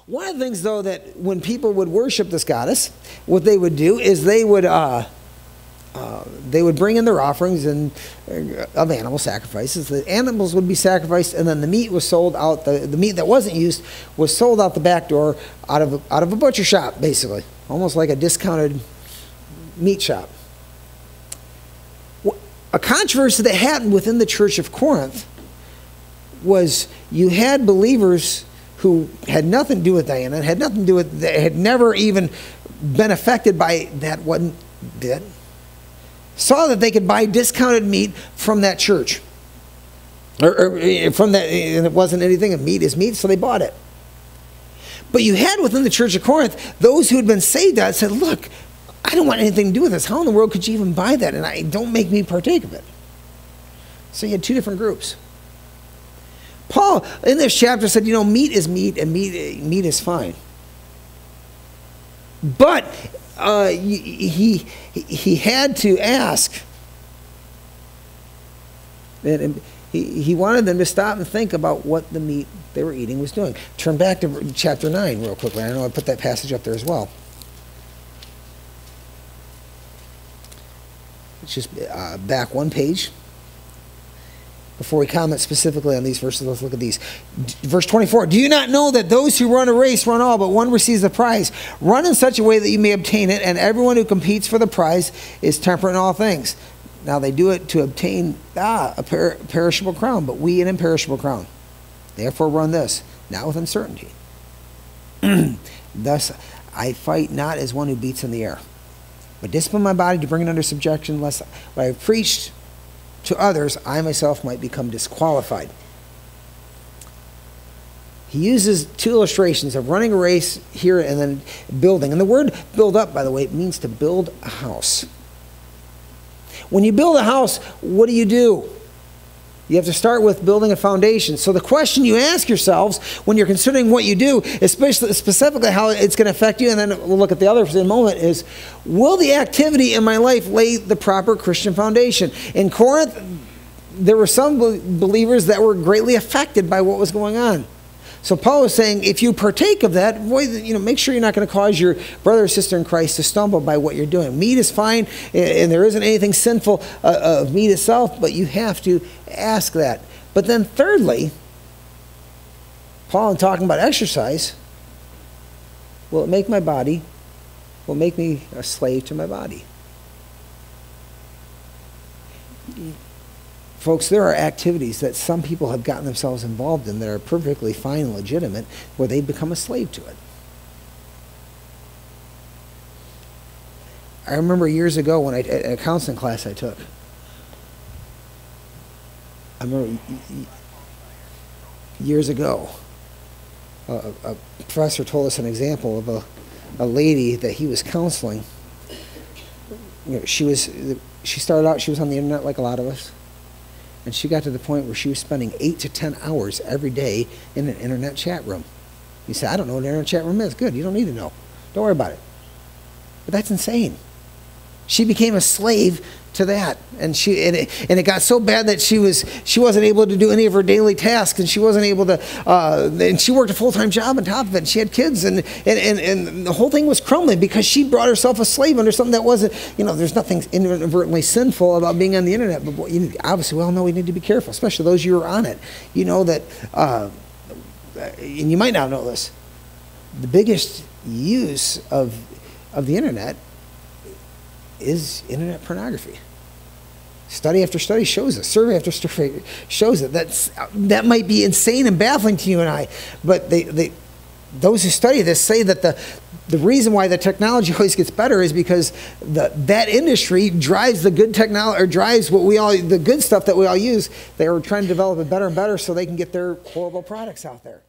One of the things, though, that when people would worship this goddess, what they would do is they would bring in their offerings and of animal sacrifices. The animals would be sacrificed, and then the meat was sold out. The meat that wasn't used was sold out the back door, out of a butcher shop, basically, almost like a discounted meat shop. A controversy that happened within the church of Corinth was you had believers who had nothing to do with Diana, had nothing to do with, had never even been affected by that one bit, saw that they could buy discounted meat from that church. Or from that, and it wasn't anything, and meat is meat, so they bought it. But you had within the church of Corinth those who had been saved out said, look, I don't want anything to do with this. How in the world could you even buy that? And don't make me partake of it. So you had two different groups. Paul, in this chapter, said, you know, meat is meat, and meat is fine. But he had to ask. And he wanted them to stop and think about what the meat they were eating was doing. Turn back to chapter 9 real quickly. I know I put that passage up there as well. It's just back one page. Before we comment specifically on these verses, let's look at these. Verse 24, do you not know that those who run a race run all, but one receives the prize? Run in such a way that you may obtain it, and everyone who competes for the prize is temperate in all things. Now they do it to obtain a perishable crown, but we an imperishable crown. Therefore run this, not with uncertainty. Thus I fight not as one who beats in the air, but discipline my body to bring it under subjection, lest what I have preached to others, I myself might become disqualified. He uses two illustrations of running a race here and then building. And the word build up, by the way, it means to build a house. When you build a house, what do? You have to start with building a foundation. So the question you ask yourselves when you're considering what you do, especially specifically how it's going to affect you, and then we'll look at the others in a moment, is will the activity in my life lay the proper Christian foundation? In Corinth, there were some believers that were greatly affected by what was going on. So Paul is saying, if you partake of that, make sure you're not going to cause your brother or sister in Christ to stumble by what you're doing. Meat is fine, and there isn't anything sinful of meat itself, but you have to ask that. But then thirdly, Paul, in talking about exercise, will it make my body, will make me a slave to my body? Folks, there are activities that some people have gotten themselves involved in that are perfectly fine and legitimate, where they become a slave to it. I remember years ago when a counseling class I took, I remember years ago, a professor told us an example of a lady that he was counseling. She started out, she was on the internet like a lot of us. And she got to the point where she was spending 8 to 10 hours every day in an internet chat room. You say, I don't know what an internet chat room is. Good, you don't need to know. Don't worry about it. But that's insane. She became a slave to that. And it got so bad that she wasn't able to do any of her daily tasks, and she wasn't able to, and she worked a full-time job on top of it, and she had kids, and the whole thing was crumbling because she brought herself a slave under something that wasn't, there's nothing inadvertently sinful about being on the internet, but obviously we all know we need to be careful, especially those of you who are on it. You know that, and you might not know this, the biggest use of the internet is internet pornography. Study after study shows it. Survey after survey shows it. That might be insane and baffling to you and I, but those who study this say that the reason why the technology always gets better is because that industry drives the good technology, or drives the good stuff that we all use. They are trying to develop it better and better so they can get their horrible products out there.